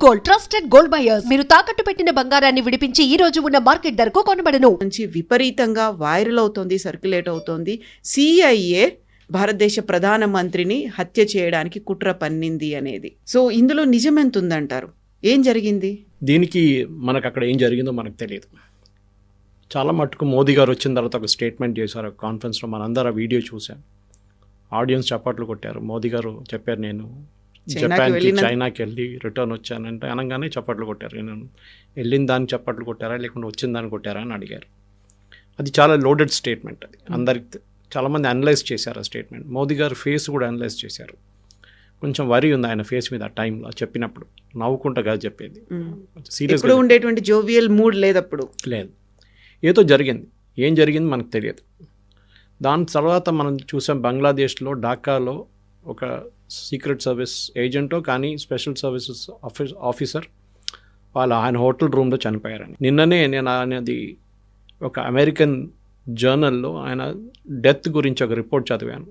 Gold, trusted gold buyers. మీరు తాకట్టు పెట్టిన బంగారాన్ని విడిపించి ఈ రోజు ఉన్న మార్కెట్ ధరకు కొనబడను. నుంచి విపరీతంగా వైరల్ అవుతోంది, సర్క్యులేట్ అవుతోంది. CIA భారతదేశ ప్రధానమంత్రిని హత్య చేయడానికి కుట్ర పన్నింది అనేది. సో ఇందులో నిజం ఎంత ఉందంటారు? ఏం జరిగింది? దీనికి మనకు అక్కడ ఏం జరిగిందో మనకు తెలియదు. చాలా మట్టుకు మోదీ గారు వచ్చిన తర్వాత ఒక స్టేట్మెంట్ చేశారు కాన్ఫరెన్స్లో, మనందరూ ఆ వీడియో చూసాం. ఆడియన్స్ చప్పట్లు కొట్టారు. మోదీ గారు చెప్పారు, నేను చైనాకి వెళ్ళి రిటర్న్ వచ్చానంటే అనగానే చప్పట్లు కొట్టారు. నేను వెళ్ళిన దానికి చప్పట్లు కొట్టారా లేకుంటే వచ్చిన దాన్ని కొట్టారా అని అడిగారు. అది చాలా లోడెడ్ స్టేట్మెంట్. అది అందరికి చాలామంది అనలైజ్ చేశారు ఆ స్టేట్మెంట్. మోదీ గారు ఫేస్ కూడా అనలైజ్ చేశారు. కొంచెం వరి ఉంది ఆయన ఫేస్ మీద ఆ టైంలో చెప్పినప్పుడు. నవ్వుకుంటా కాదు చెప్పేది, సీరియస్గా ఉండేటువంటి జోవియల్ మూడ్ లేదప్పుడు. లేదు, ఏదో జరిగింది. ఏం జరిగింది మనకు తెలియదు. దాని తర్వాత మనం చూసాం బంగ్లాదేశ్లో ఢాకాలో ఒక సీక్రెట్ సర్వీస్ ఏజెంటో కానీ స్పెషల్ సర్వీసెస్ ఆఫీసర్ ఆయన హోటల్ రూమ్లో చనిపోయారని. నిన్ననే నేను అది ఒక అమెరికన్ జర్నల్లో ఆయన డెత్ గురించి ఒక రిపోర్ట్ చదివాను.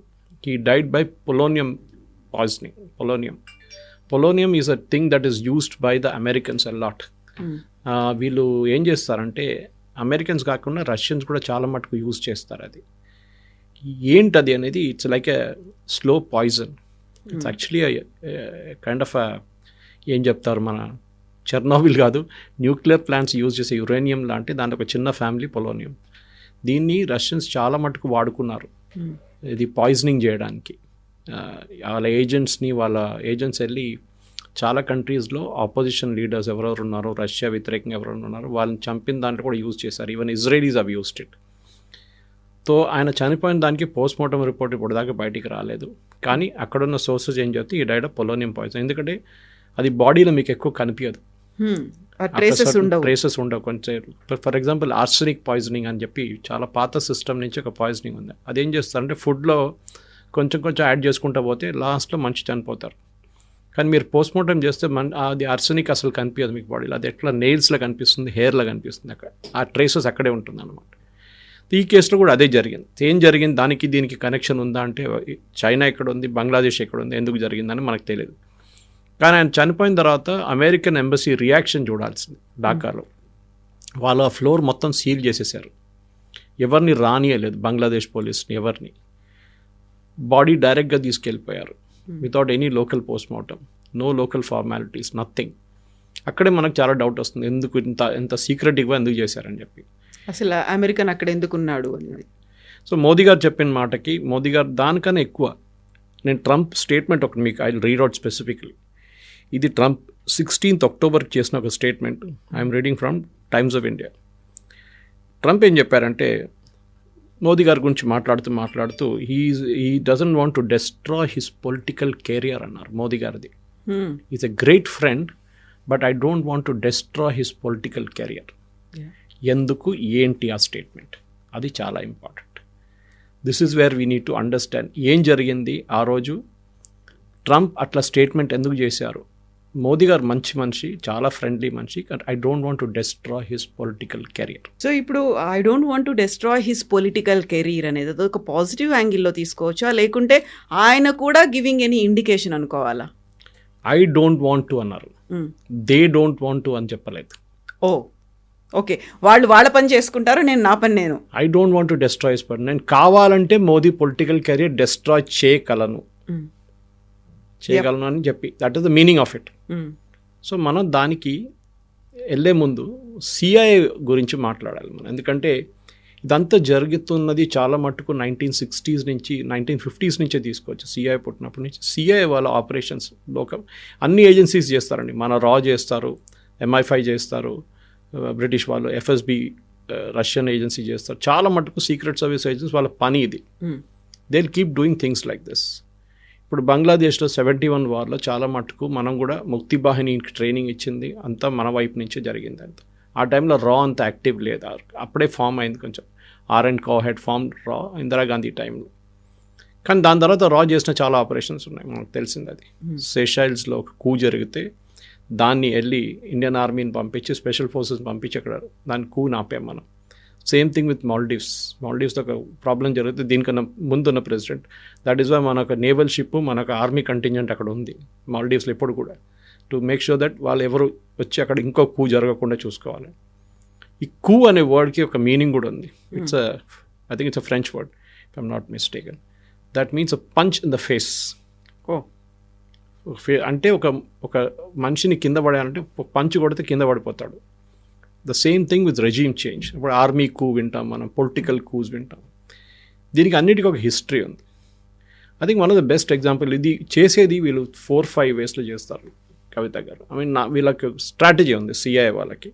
He died by polonium poisoning. Polonium is a thing that is used by the Americans a lot. వీళ్ళు ఏం చేస్తారంటే, అమెరికన్స్ కాకుండా రష్యన్స్ కూడా చాలా మటుకు యూజ్ చేస్తారు. అది ఏంటది అనేది it's like a slow poison. It's actually kind of ఏం చెప్తారు, మన చెర్నోబిల్ కాదు, న్యూక్లియర్ ప్లాంట్స్ యూజ్ చేసే యురేనియం లాంటి దాంట్లో ఒక చిన్న ఫ్యామిలీ పొలోనియం. దీన్ని రష్యన్స్ చాలా మటుకు వాడుకున్నారు ఇది పాయిజనింగ్ చేయడానికి. వాళ్ళ ఏజెంట్స్ వెళ్ళి చాలా కంట్రీస్లో ఆపోజిషన్ లీడర్స్ ఎవరెవరు ఉన్నారో, రష్యా వ్యతిరేకంగా ఎవరెవరు ఉన్నారో వాళ్ళని చంపిన దాంట్లో కూడా యూజ్ చేశారు. ఈవెన్ ఇజ్రాయలీస్ అవి యూస్డ్ ఇట్. తో ఆయన చనిపోయిన దానికి పోస్ట్ మార్టం రిపోర్ట్ ఇప్పుడు దాకా బయటికి రాలేదు. కానీ అక్కడున్న సోర్సెస్ ఏం చెప్తే ఈ డైడ్ ఆఫ్ పొలోనియం పాయిజన్. ఎందుకంటే అది బాడీలో మీకు ఎక్కువ కనిపించదు, ట్రేసెస్ ఉండవు కొంచెం. ఫర్ ఎగ్జాంపుల్ ఆర్సెనిక్ పాయిజనింగ్ అని చెప్పి చాలా పాత సిస్టమ్ నుంచి ఒక పాయిజనింగ్ ఉంది. అదేం చేస్తారంటే ఫుడ్లో కొంచెం యాడ్ చేసుకుంటూ పోతే లాస్ట్లో మనిషి చనిపోతారు. కానీ మీరు పోస్ట్ మార్టం చేస్తే అది ఆర్సెనిక్ అసలు కనిపించదు మీకు బాడీలో. అది ఎట్లా నెయిల్స్లో కనిపిస్తుంది, హెయిర్లో కనిపిస్తుంది. అక్కడ ఆ ట్రేసెస్ అక్కడే ఉంటుంది అనమాట. ఈ కేసులో కూడా అదే జరిగింది. ఏం జరిగింది, దానికి దీనికి కనెక్షన్ ఉందా అంటే చైనా ఎక్కడ ఉంది, బంగ్లాదేశ్ ఎక్కడ ఉంది, ఎందుకు జరిగిందని మనకు తెలియదు. కానీ ఆయన చనిపోయిన తర్వాత అమెరికన్ ఎంబసీ రియాక్షన్ చూడాల్సింది. ఢాకాలో వాళ్ళు ఆ ఫ్లోర్ మొత్తం సీల్ చేసేసారు. ఎవరిని రానియలేదు, బంగ్లాదేశ్ పోలీస్ని ఎవరిని. బాడీ డైరెక్ట్గా తీసుకెళ్ళిపోయారు without any local post mortem, no local formalities, nothing. అక్కడే మనకు చాలా డౌట్ వస్తుంది, ఎందుకు ఎంత సీక్రెట్గా ఎందుకు చేశారని చెప్పి. అసలు అమెరికన్ అక్కడ ఎందుకున్నాడు అనేది. సో మోదీ గారు చెప్పిన మాటకి మోదీ గారు దానికన్నా ఎక్కువ. నేను ట్రంప్ స్టేట్మెంట్ ఒకటి మీకు ఐ రీడ్ అవుట్ స్పెసిఫిక్లీ. ఇది ట్రంప్ 16th October చేసిన ఒక statement. I'm reading from times of India. Trump ఏం చెప్పారంటే, మోదీ గారి గురించి మాట్లాడుతూ he doesn't want to destroy his political career అన్నారు మోదీ గారిది. Is a great friend but I don't want to destroy his political career. ఎందుకు, ఏంటి ఆ స్టేట్మెంట్, అది చాలా important. This is where we need to understand ఏం జరిగింది ఆ రోజు. ట్రంప్ అట్లా స్టేట్మెంట్ ఎందుకు చేశారు. మోదీ గారు మంచి మనిషి, చాలా ఫ్రెండ్లీ మనిషి. I don't want to destroy his political career. So ఇప్పుడు I don't want to destroy his political career అనేది ఒక పాజిటివ్ యాంగిల్లో తీసుకోవచ్చా, లేకుంటే ఆయన కూడా గివింగ్ ఎనీ ఇండికేషన్ అనుకోవాలా? ఐ డోంట్ వాంట్ టు అన్నారు, దే డోంట్ వాంట్ టు అని చెప్పలేదు. ఓకే, వాళ్ళు వాళ్ళ పని చేసుకుంటారు, నేను నా పని నేను. I don't want to destroy his పని. నేను కావాలంటే మోదీ పొలిటికల్ కెరియర్ డెస్ట్రాయ్ చేయగలను అని చెప్పి, that is the meaning of it. So మనం దానికి వెళ్ళే ముందు CIA గురించి మాట్లాడాలి మనం. ఎందుకంటే ఇదంతా జరుగుతున్నది చాలా మట్టుకు 1960s నుంచి 1950s నుంచే తీసుకోవచ్చు. CIA పుట్టినప్పటి నుంచి CIA వాళ్ళ ఆపరేషన్స్ అన్ని ఏజెన్సీస్ చేస్తారండి. మన రా చేస్తారు, MI5 చేస్తారు, బ్రిటిష్ వాళ్ళు FSB రష్యన్ ఏజెన్సీ చేస్తారు. చాలా మటుకు సీక్రెట్ సర్వీస్ ఏజెన్సీ వాళ్ళ పని ఇది. They will keep doing things like this. ఇప్పుడు బంగ్లాదేశ్లో 71 వార్లో చాలా మటుకు మనం కూడా ముక్తి బాహినికి ట్రైనింగ్ ఇచ్చింది అంతా మన వైపు నుంచే జరిగింది. అంత ఆ టైంలో రా అంత యాక్టివ్ లేదు, అప్పుడే ఫామ్ అయింది కొంచెం. ఆర్&C హెడ్ ఫామ్ రా ఇందిరాగాంధీ టైంలో. కానీ దాని తర్వాత రా చేసిన చాలా ఆపరేషన్స్ ఉన్నాయి, మనకు తెలిసింది. అది సెషైల్స్లో ఒక కూ జరిగితే దాన్ని వెళ్ళి ఇండియన్ ఆర్మీని పంపించి, స్పెషల్ ఫోర్సెస్ పంపించి అక్కడ దాన్ని కూని ఆపాం మనం. సేమ్ థింగ్ విత్ మాల్డీవ్స్లో ఒక ప్రాబ్లం జరిగితే దీనికన్నా ముందున్న ప్రెసిడెంట్, దట్ ఈస్ వై మనకు నేవల్ షిప్, మనకు ఆర్మీ కంటింజెంట్ అక్కడ ఉంది మాల్డీవ్స్లో ఇప్పుడు కూడా. టు మేక్ షూర్ దట్ వాళ్ళు ఎవరు వచ్చి అక్కడ ఇంకో కూ జరగకుండా చూసుకోవాలి. ఈ కూ అనే వర్డ్కి ఒక మీనింగ్ కూడా ఉంది. It's I think it's a French word if I'm not mistaken. That means a punch in the face. అంటే ఒక మనిషిని కింద పడాలంటే పంచ్ కొడితే కింద పడిపోతాడు. The same thing with regime change. ఇప్పుడు ఆర్మీ కూ వింటాం మనం, పొలిటికల్ కూస్ వింటాం. దీనికి అన్నిటికీ ఒక హిస్టరీ ఉంది. I think one of the best example ఇది చేసేది వీళ్ళు 4-5 వేస్లో చేస్తారు కవిత గారు. ఐ మీన్ వీళ్ళకి స్ట్రాటజీ ఉంది సిఐ వాళ్ళకి.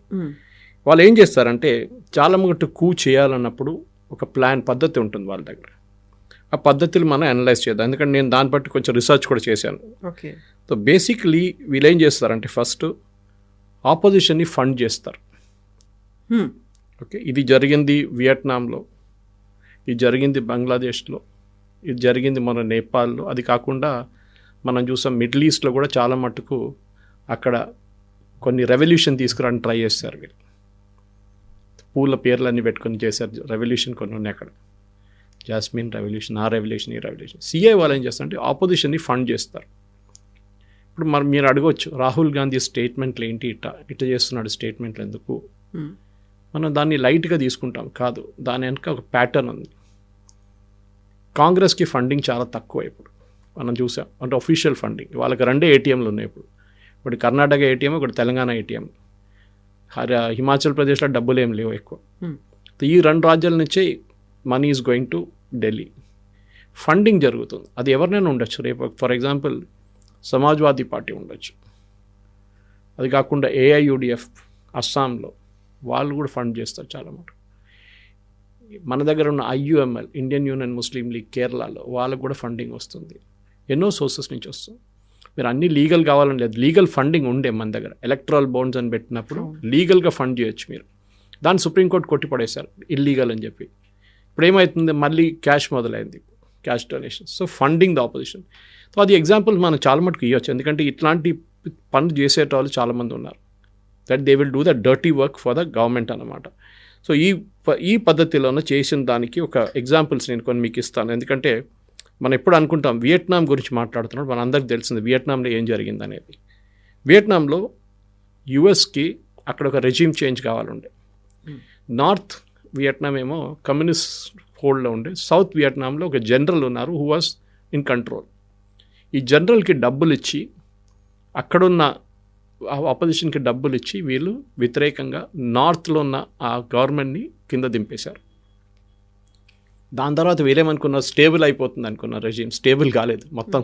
వాళ్ళు ఏం చేస్తారంటే చాలా మటుకు కూ చేయాలన్నప్పుడు ఒక పద్ధతి ఉంటుంది వాళ్ళ దగ్గర. ఆ పద్ధతులు మనం అనలైజ్ చేద్దాం, ఎందుకంటే నేను దాన్ని బట్టి కొంచెం రీసెర్చ్ కూడా చేశాను. ఓకే. సో బేసిక్లీ వీళ్ళు ఏం చేస్తారంటే ఫస్ట్ ఆపోజిషన్ని ఫండ్ చేస్తారు. ఓకే, ఇది జరిగింది వియట్నాంలో, ఇది జరిగింది బంగ్లాదేశ్లో, ఇది జరిగింది మన నేపాల్లో. అది కాకుండా మనం చూసాం మిడిల్ ఈస్ట్లో కూడా చాలా మటుకు అక్కడ కొన్ని రెవల్యూషన్ తీసుకురావడానికి ట్రై చేస్తారు. వీళ్ళు పూల పేర్లన్నీ పెట్టుకొని చేశారు రెవల్యూషన్. కొన్ని ఉన్నాయి అక్కడ, జాస్మిన్ రెవల్యూషన్, ఆ రెవల్యూషన్, ఈ రెవల్యూషన్. సిఐ వాళ్ళు ఏం చేస్తారంటే ఆపోజిషన్ని ఫండ్ చేస్తారు. ఇప్పుడు మరి మీరు అడగవచ్చు రాహుల్ గాంధీ స్టేట్మెంట్లు ఏంటి, ఇట్లా చేస్తున్నాడు స్టేట్మెంట్లు ఎందుకు? మనం దాన్ని లైట్గా తీసుకుంటాం కాదు, దాని వెనక ఒక ప్యాటర్న్ ఉంది. కాంగ్రెస్కి ఫండింగ్ చాలా తక్కువ ఇప్పుడు మనం చూసాం. అంటే అఫీషియల్ ఫండింగ్ వాళ్ళకి 2 ఏటీఎంలు ఉన్నాయి ఇప్పుడు. ఒకటి కర్ణాటక ఏటీఎం, ఒకటి తెలంగాణ ఏటీఎం. హిమాచల్ ప్రదేశ్లో డబ్బులు ఏం లేవు ఎక్కువ. ఈ 2 రాజ్యాల నుంచే money is going to Delhi. Funding జరుగుతుంది. అది ఎవరినైనా ఉండొచ్చు. రేపు ఫర్ ఎగ్జాంపుల్ సమాజ్వాదీ పార్టీ ఉండొచ్చు, అది కాకుండా ఏఐయుడిఎఫ్ అస్సాంలో వాళ్ళు కూడా ఫండ్ చేస్తారు చాలా మటుకు. మన దగ్గర ఉన్న ఐయుఎంఎల్, ఇండియన్ యూనియన్ ముస్లిం లీగ్ కేరళలో వాళ్ళకు కూడా ఫండింగ్ వస్తుంది. ఎన్నో సోర్సెస్ నుంచి వస్తుంది. మీరు అన్నీ లీగల్ కావాలని లేదు, లీగల్ ఫండింగ్ ఉండే మన దగ్గర. ఎలక్ట్రల్ బాండ్స్ అని పెట్టినప్పుడు లీగల్గా ఫండ్ చేయొచ్చు మీరు. దాన్ని సుప్రీంకోర్టు కొట్టిపడేశారు ఇల్లీగల్ అని చెప్పి. ఇప్పుడు ఏమవుతుంది, మళ్ళీ క్యాష్ మొదలైంది, cash donations. So funding the opposition. So అది ఎగ్జాంపుల్ మనం చాలా మటుకు ఇవ్వచ్చు, ఎందుకంటే ఇట్లాంటి పనులు చేసేటవాళ్ళు చాలామంది ఉన్నారు. That they will do the dirty work for the government అన్నమాట. సో ఈ పద్ధతిలోనే చేసిన దానికి ఒక ఎగ్జాంపుల్స్ నేను కొన్ని మీకు ఇస్తాను. ఎందుకంటే మనం ఎప్పుడు అనుకుంటాం వియట్నాం గురించి మాట్లాడుతున్నాడు, మన అందరికి తెలిసింది వియట్నాంలో ఏం జరిగింది అనేది. వియట్నాంలో యుఎస్కి అక్కడ ఒక రెజ్యూమ్ చేంజ్ కావాలండే. నార్త్ వియట్నాం ఏమో కమ్యూనిస్ట్ హోల్డ్లో ఉండే, సౌత్ వియట్నాంలో ఒక జనరల్ ఉన్నారు హూ వాజ్ ఇన్ కంట్రోల్. ఈ జనరల్కి డబ్బులు ఇచ్చి, అక్కడున్న అపోజిషన్కి డబ్బులు ఇచ్చి వీళ్ళు వ్యతిరేకంగా నార్త్లో ఉన్న ఆ గవర్నమెంట్ని కింద దింపేశారు. దాని తర్వాత వీళ్ళేమనుకున్నారు, స్టేబుల్ అయిపోతుంది అనుకున్నారు. రెజ్యూమ్ స్టేబుల్ కాలేదు, మొత్తం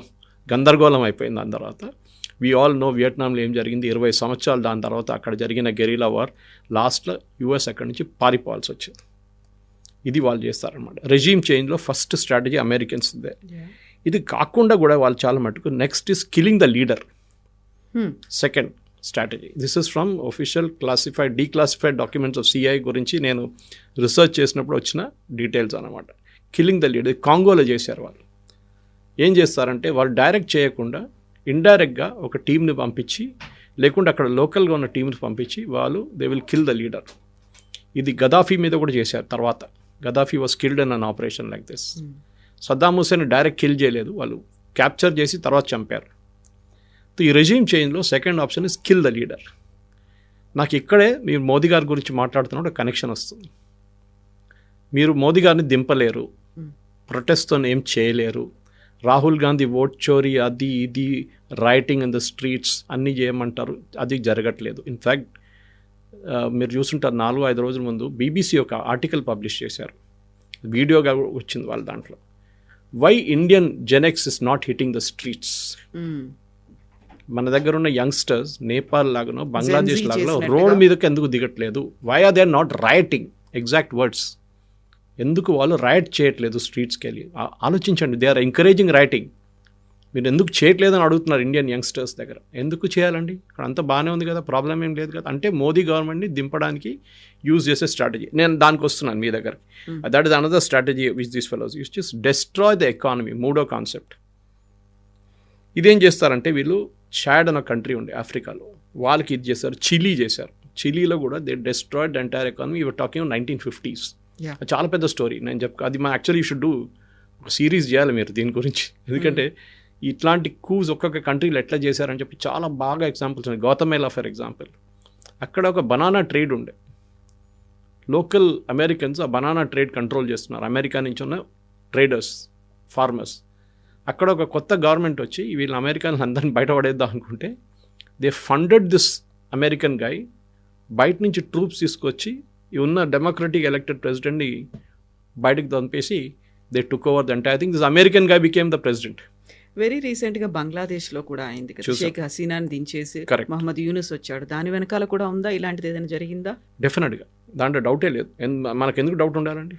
గందరగోళం అయిపోయింది. దాని తర్వాత వీ ఆల్ నో వియట్నాంలో ఏం జరిగింది. 20 సంవత్సరాలు దాని తర్వాత అక్కడ జరిగిన గెరిలా వార్. లాస్ట్లో యూఎస్ అక్కడి నుంచి పారిపోవాల్సి వచ్చింది. ఇది వాళ్ళు చేస్తారనమాట. రెజ్యూమ్ చేంజ్లో ఫస్ట్ స్ట్రాటజీ అమెరికన్స్ ఇదే. ఇది కాకుండా కూడా వాళ్ళు చాలా మటుకు next is killing the leader. Second strategy. This is from official declassified documents of CI గురించి నేను రీసెర్చ్ చేసినప్పుడు వచ్చిన డీటెయిల్స్ అనమాట. కిల్లింగ్ ద లీడర్ కాంగోలో చేశారు వాళ్ళు. ఏం చేస్తారంటే వాళ్ళు డైరెక్ట్ చేయకుండా ఇండైరెక్ట్గా ఒక టీంని పంపించి, లేకుంటే అక్కడ లోకల్గా ఉన్న టీంని పంపించి వాళ్ళు they will kill the leader. ఇది గదాఫీ మీద కూడా చేశారు. తర్వాత Gaddafi was killed in an operation like this. Saddam Hussein direct kill చేయలేదు, వాళ్ళు క్యాప్చర్ చేసి తర్వాత చంపారు. ఈ రెజ్యూమ్ చేంజ్లో second option is kill the leader. నాకు ఇక్కడే మీరు మోదీ గారి గురించి మాట్లాడుతున్నప్పుడు కనెక్షన్ వస్తుంది. మీరు మోదీ గారిని దింపలేరు, ప్రొటెస్ట్తో ఏం చేయలేరు. రాహుల్ గాంధీ ఓట్ చోరీ, అది ఇది రైటింగ్ ఇన్ ద స్ట్రీట్స్ అన్నీ చేయమంటారు, అది జరగట్లేదు. ఇన్ఫ్యాక్ట్ మీరు చూస్తుంటారు 4-5 రోజుల ముందు బీబీసీ ఒక ఆర్టికల్ పబ్లిష్ చేశారు, వీడియోగా వచ్చింది వాళ్ళ దాంట్లో. Why Indian GenX is not hitting the streets. మన దగ్గర ఉన్న యంగ్స్టర్స్ నేపాల్ లాగానో బంగ్లాదేశ్ లాగానో రోడ్ మీదకి ఎందుకు దిగట్లేదు? Why are they not rioting? Exact words. ఎందుకు వాళ్ళు రైట్ చేయట్లేదు స్ట్రీట్స్కి వెళ్ళి? ఆలోచించండి. They are encouraging rioting. మీరు ఎందుకు చేయట్లేదని అడుగుతున్నారు ఇండియన్ యంగ్స్టర్స్ దగ్గర. ఎందుకు చేయాలండి? ఇక్కడ అంతా బాగానే ఉంది కదా, ప్రాబ్లం ఏం లేదు కదా. అంటే మోదీ గవర్నమెంట్ని దింపడానికి యూజ్ చేసే స్ట్రాటజీ. నేను దానికి వస్తున్నాను మీ దగ్గర. That is another strategy which this fellows use just destroy the economy. మూడో కాన్సెప్ట్. ఇదేం చేస్తారంటే వీళ్ళు షాడ్ అన్న కంట్రీ ఉండే ఆఫ్రికాలో, వాళ్ళకి ఇది చేశారు. చిలీ చేశారు. చిలీలో కూడా they destroyed the entire economy. You're talking 1950s. చాలా పెద్ద స్టోరీ. నేను అది మా యాక్చువల్లీ యూ షుడ్ డూ ఒక సిరీస్ చేయాలి మీరు దీని గురించి. ఎందుకంటే ఇట్లాంటి కూస్ ఒక్కొక్క కంట్రీలో ఎట్లా చేశారని చెప్పి చాలా బాగా ఎగ్జాంపుల్స్ ఉన్నాయి. గౌతమేలా ఫర్ ఎగ్జాంపుల్, అక్కడ ఒక బనానా ట్రేడ్ ఉండే. లోకల్ అమెరికన్స్ ఆ బనానా ట్రేడ్ కంట్రోల్ చేస్తున్నారు, అమెరికా నుంచి ఉన్న ట్రేడర్స్, ఫార్మర్స్. అక్కడ ఒక కొత్త గవర్నమెంట్ వచ్చి వీళ్ళ అమెరికన్ అందరిని బయటపడేద్దాం అనుకుంటే దే ఫండెడ్ దిస్ అమెరికన్ గై, బయట నుంచి ట్రూప్స్ తీసుకొచ్చి ఈ ఉన్న డెమోక్రటిక్ ఎలక్టెడ్ ప్రెసిడెంట్ని బయటకు పంపేసి they took over the entire thing. This American guy became the president. Very రీసెంట్గా బంగ్లాదేశ్లో కూడా అయింది కదా, షేక్ హసీనాని దించేసి మహమ్మద్ యూనుస్ వచ్చాడు. దాని వెనకాల కూడా ఉందా ఇలాంటిది ఏదైనా జరిగిందా? డెఫినెట్గా, దాంట్లో డౌటే లేదు. మనకు ఎందుకు డౌట్ ఉండాలండి?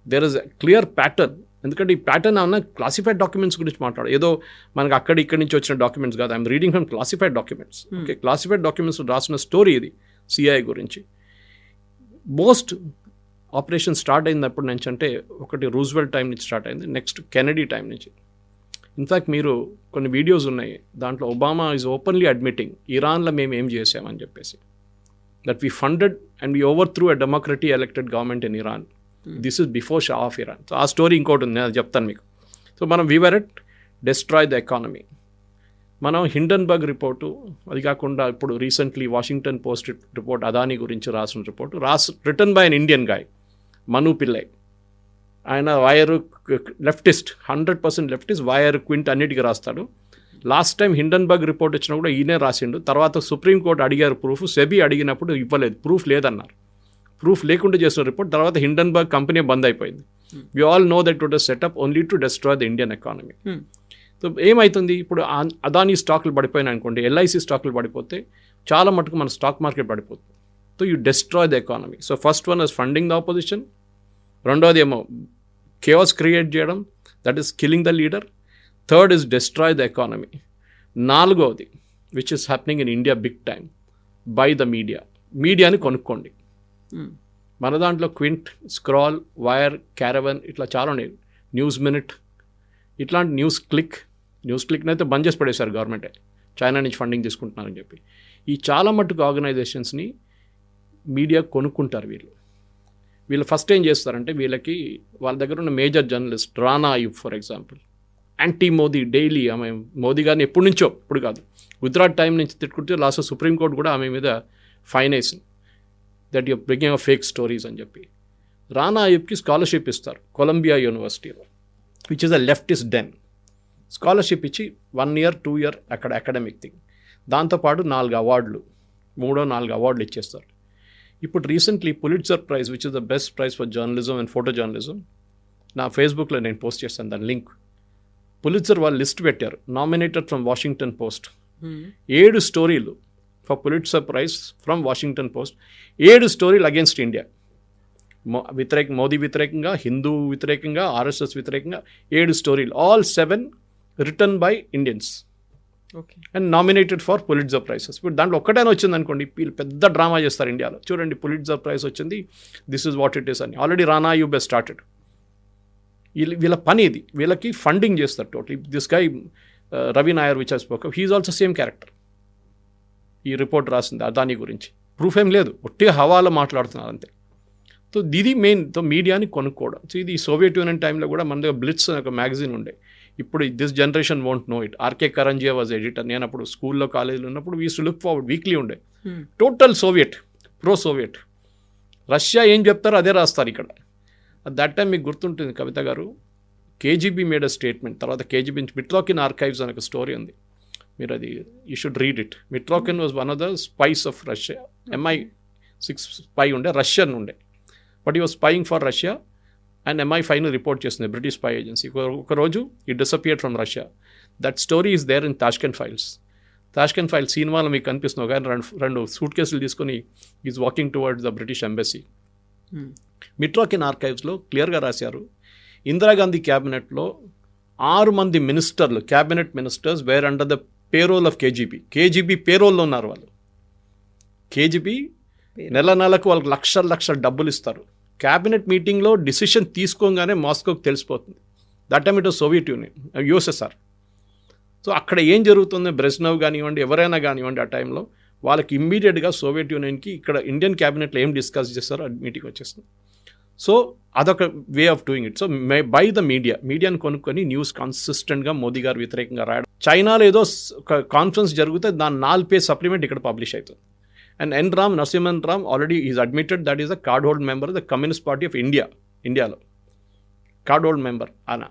There is a clear pattern. ఎందుకంటే ఈ ప్యాటర్న్ అన్న క్లాసిఫైడ్ డాక్యుమెంట్స్ గురించి మాట్లాడు, ఏదో మనకు ఇక్కడి నుంచి వచ్చిన డాక్యుమెంట్స్ కాదు. I'm reading from classified documents. Okay, classified documents రాసిన స్టోరీ ఇది సిఐఏ గురించి. మోస్ట్ ఆపరేషన్ స్టార్ట్ అయినప్పటి నుంచి అంటే ఒకటి రూజ్వెల్ట్ టైం నుంచి స్టార్ట్ అయింది, నెక్స్ట్ కెనడీ టైం నుంచి. ఇన్ఫ్యాక్ట్ మీరు కొన్ని వీడియోస్ ఉన్నాయి, దాంట్లో ఒబామా ఈజ్ ఓపెన్లీ అడ్మిటింగ్ ఇరాన్లో మేము ఏం చేసామని చెప్పేసి, that we funded and we overthrew a democratic elected government in Iran. This is before Shah of Iran. So ఆ స్టోరీ ఇంకోటి ఉంది, నేను చెప్తాను మీకు. సో మనం we were at destroy the economy. మనం హిండన్బర్గ్ రిపోర్టు, అది కాకుండా ఇప్పుడు recently Washington Post report Adani గురించి రాసిన report written by an Indian guy, Manu Pillai. ఆయన Wire leftist, 100% leftist, Wire Quint అన్నిటికీ రాస్తాడు. లాస్ట్ టైం హిండన్బర్గ్ రిపోర్ట్ వచ్చినా కూడా ఈయనే రాసిండు. తర్వాత సుప్రీంకోర్టు అడిగారు ప్రూఫ్, సెబీ అడిగినప్పుడు ఇవ్వలేదు, ప్రూఫ్ లేదన్నారు. ప్రూఫ్ లేకుండా చేసిన రిపోర్ట్ తర్వాత హిండన్బర్గ్ కంపెనీ బంద్ అయిపోయింది. We all know that it was set up only to destroy the Indian economy. So ఏమవుతుంది ఇప్పుడు, అదానీ స్టాక్లు పడిపోయినాయి అనుకోండి, ఎల్ఐసి స్టాక్లు పడిపోతే చాలా మటుకు మన స్టాక్ మార్కెట్ పడిపోతుంది. So you destroy the economy. So first one is funding the opposition, రెండోది ఏమో కేఆస్ క్రియేట్ చేయడం, that is killing the leader. Third is destroy the economy. నాలుగోది which is happening in India big time, by the media. మీడియాని కొనుక్కోండి. మన దాంట్లో quint, scroll, wire, caravan ఇట్లా చాలా ఉన్నాయి, న్యూస్ మినిట్, ఇట్లాంటి న్యూస్ క్లిక్ని అయితే బంద్ చేసి పడేశారు గవర్నమెంటే, చైనా నుంచి ఫండింగ్ తీసుకుంటున్నారని చెప్పి. ఈ చాలా మట్టుకు ఆర్గనైజేషన్స్ని మీడియా కొనుక్కుంటారు వీళ్ళు ఫస్ట్ ఏం చేస్తారంటే, వీళ్ళకి వాళ్ళ దగ్గర ఉన్న major journalist Rana Ayub for example, anti Modi daily, ఆమె మోదీ గారిని ఎప్పటి నుంచో, ఇప్పుడు కాదు, గుజరాత్ టైం నుంచి తిట్టుకుంటే లాస్ట్ సుప్రీంకోర్టు కూడా ఆమె మీద ఫైన్ వేసింది, that you're bringing of fake stories అని చెప్పి. రానా అయూబ్కి స్కాలర్షిప్ ఇస్తారు కొలంబియా యూనివర్సిటీలో, which is a leftist den. Scholarship ఇచ్చి 1 year 2 year అక్కడ అకాడమిక్ థింగ్, దాంతోపాటు 4 అవార్డులు, 3-4 అవార్డులు ఇచ్చేస్తారు. ఇప్పుడు recently Pulitzer prize, which is the best prize for journalism and photo journalism, నా ఫేస్బుక్లో నేను పోస్ట్ చేస్తాను దాని లింక్. పులిట్జర్ వాళ్ళు లిస్ట్ పెట్టారు, నామినేటెడ్ ఫ్రమ్ వాషింగ్టన్ పోస్ట్. 7 స్టోరీలు for Pulitzer prize from Washington Post, 7 స్టోరీలు అగేన్స్ట్ ఇండియా, మోదీ వ్యతిరేకంగా, హిందూ వ్యతిరేకంగా, ఆర్ఎస్ఎస్ వ్యతిరేకంగా 7 స్టోరీలు, all 7 written by Indians and nominated for Pulitzer prizes. ఇప్పుడు దాంట్లో ఒక్కటైనా వచ్చింది అనుకోండి, వీళ్ళు పెద్ద డ్రామా చేస్తారు ఇండియాలో, చూడండి పులిట్జర్ ప్రైజ్ వచ్చింది, this is what it is అని. Already Rana Ayyub has started. వీళ్ళ పని ఇది, వీళ్ళకి ఫండింగ్ చేస్తారు totally. This guy Ravi Nair which I spoke, he is also same character. ఈ రిపోర్ట్ రాసింది అదానీ గురించి, ప్రూఫ్ ఏం లేదు, ఒట్టిగా హవాలో మాట్లాడుతున్నారు అంతే. సో ఇది మెయిన్, మీడియాని కొనుక్కోవడం. సో ఇది సోవియట్ యూనియన్ టైంలో కూడా మన దగ్గర బ్లిట్స్ అనే ఒక మ్యాగజైన్ ఉండే. ఇప్పుడు this generation won't know it. R K Karanjia was editor. నేను అప్పుడు స్కూల్లో కాలేజీలో ఉన్నప్పుడు we use to look forward, weekly ఉండే. Total Soviet, pro Soviet. Russia ఏం చెప్తారో అదే రాస్తారు ఇక్కడ. అట్ దట్ టైం మీకు గుర్తుంటుంది Kavitha garu, KGB made a statement. తర్వాత కేజీబీ మిట్లోకిన్ ఆర్కైవ్స్ అనే ఒక స్టోరీ ఉంది, మీరు అది you should read it. Mitrokhin was one of the spies of Russia. MI6 spy ఉండే, రష్యన్ ఉండే, బట్ ఈ was spying for Russia. And MI5 report చేస్తుంది, బ్రిటిష్ స్పై ఏజెన్సీ. ఒకరోజు ఈ disappeared from Russia. That story is there in Tashkent Files. Tashkent Files సినిమాలో మీకు కనిపిస్తుంది, కానీ రెండు సూట్ కేసులు తీసుకొని is walking towards the British embassy. Mitrokhin ఆర్కైవ్స్లో క్లియర్గా రాశారు, ఇందిరాగాంధీ క్యాబినెట్లో 6 మంది మినిస్టర్లు, cabinet ministers were under the payroll of KGB పేరోల్లో ఉన్నారు వాళ్ళు. కేజీబీ నెలకు వాళ్ళకి లక్షల డబ్బులు ఇస్తారు. క్యాబినెట్ మీటింగ్లో డిసిషన్ తీసుకోగానే మాస్కోకి తెలిసిపోతుంది. That time it was Soviet union, USSR. So అక్కడ ఏం జరుగుతుందో, బ్రెజ్నవ్ కానివ్వండి, ఎవరైనా కానివ్వండి, ఆ టైంలో వాళ్ళకి ఇమ్మీడియట్గా సోవియట్ యూనియన్కి ఇక్కడ ఇండియన్ క్యాబినెట్లో ఏం డిస్కస్ చేస్తారో అది మీటింగ్ వచ్చేస్తుంది. సో అదొక way of doing it. So by the మీడియాని కొనుక్కొని న్యూస్ కన్సిస్టెంట్గా మోదీ గారు వ్యతిరేకంగా రాయడం. చైనాలో ఏదో ఒక కాన్ఫరెన్స్ జరిగితే దాని 4 పేజ్ సప్లిమెంట్ ఇక్కడ పబ్లిష్ అవుతుంది. And Narasimhan Ram already is admitted that is the card hold member the communist party of ఇండియాలో కార్డ్ హోల్డ్ మెంబర్ ఆయన.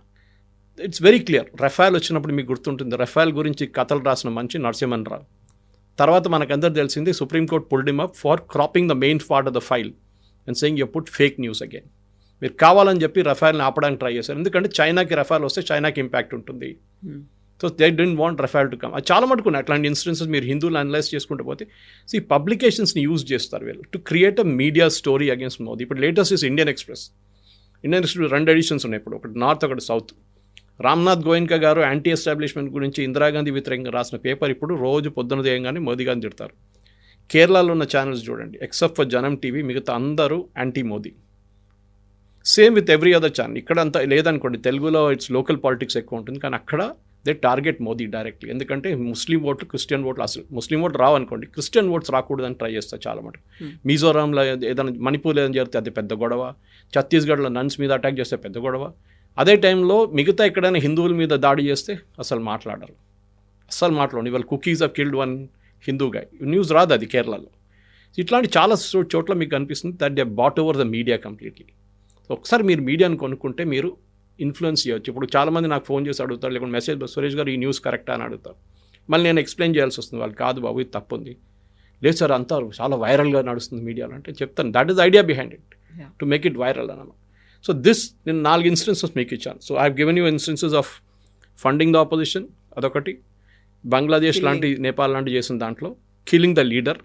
It's very clear. రఫాల్ వచ్చినప్పుడు మీకు గుర్తుంటుంది, రఫాల్ గురించి కథలు రాసిన మంచి నరసింహన్ రావు. తర్వాత మనకందరూ తెలిసింది supreme court pulled him up for cropping the main part of the file and saying you put fake news again. మీరు కావాలని చెప్పి రఫాల్ని ఆపడానికి ట్రై చేశారు, ఎందుకంటే చైనాకి రఫాల్ వస్తే చైనాకి ఇంపాక్ట్ ఉంటుంది. So they don't want రఫాల్ to come. అది చాలా మటుకున్నాయి అట్లాంటి ఇన్సిడెన్సెస్. మీరు హిందువులు అనలైజ్ చేసుకుంటూ పోతే ఈ పబ్లికేషన్స్ని యూజ్ చేస్తారు వీళ్ళు to create a media story against Modi. ఇప్పుడు latest is Indian Express 2 editions ఉన్నాయి ఇప్పుడు, ఒకటి నార్త్ ఒకటి సౌత్. రామ్నాథ్ గోయన్కా గారు యాంటీ ఎస్టాబ్లిష్మెంట్ గురించి ఇందిరాగాంధీ వ్యతిరేకంగా రాసిన పేపర్ ఇప్పుడు రోజు పొద్దున దేయంగానే మోదీ గారిని తిడతారు. కేరళలో ఉన్న ఛానల్స్ చూడండి, ఎక్సెప్ట్ ఫర్ జనం టీవీ మిగతా అందరూ anti Modi. Same with every other channel. ఇక్కడ అంతా లేదనుకోండి, తెలుగులో ఇట్స్ లోకల్ పాలిటిక్స్ ఎక్కువ ఉంటుంది, కానీ అక్కడ దే టార్గెట్ మోదీ డైరెక్ట్లీ. ఎందుకంటే ముస్లిం ఓట్లు, క్రిస్టియన్ ఓట్లు, అసలు ముస్లిం ఓట్లు రావనుకోండి, క్రిస్టియన్ ఓట్స్ రాకూడదని ట్రై చేస్తారు చాలా మటుకు. మిజోరాంలో ఏదైనా, మణిపూర్లో ఏదైనా జరిగితే అది పెద్ద గొడవ, ఛత్తీస్గఢ్లో నన్స్ మీద అటాక్ చేస్తే పెద్ద గొడవ. అదే టైంలో మిగతా ఎక్కడైనా హిందువుల మీద దాడి చేస్తే అసలు మాట్లాడరు. ఇవాళ Kukis of killed 1 Hindu guy, news రాదు అది కేరళలో. ఇట్లాంటి చాలా చోట్ల మీకు కనిపిస్తుంది that they bought over the media completely. ఒకసారి మీరు మీడియాను కొనుక్కుంటే మీరు ఇన్ఫ్లుయెన్స్ చేయవచ్చు. ఇప్పుడు చాలామంది నాకు ఫోన్ చేసి అడుగుతారు, లేకుంటే మెసేజ్, సురేష్ గారు ఈ న్యూస్ కరెక్టా అని అడుగుతారు. మళ్ళీ నేను ఎక్స్ప్లెయిన్ చేయాల్సి వస్తుంది, వాళ్ళు కాదు బాబు ఇది తప్పు ఉంది, లేదు సార్ అంతా చాలా వైరల్గా నడుస్తుంది మీడియాలో అంటే చెప్తాను. That is idea behind it, to make it viral అన్నమాట. సో నేను 4 ఇన్స్టెన్సెస్ మీకు ఇచ్చాను. So I have given you instances of funding the opposition, అదొకటి. బంగ్లాదేశ్ లాంటి, నేపాల్ లాంటి చేసిన దాంట్లో killing the leader,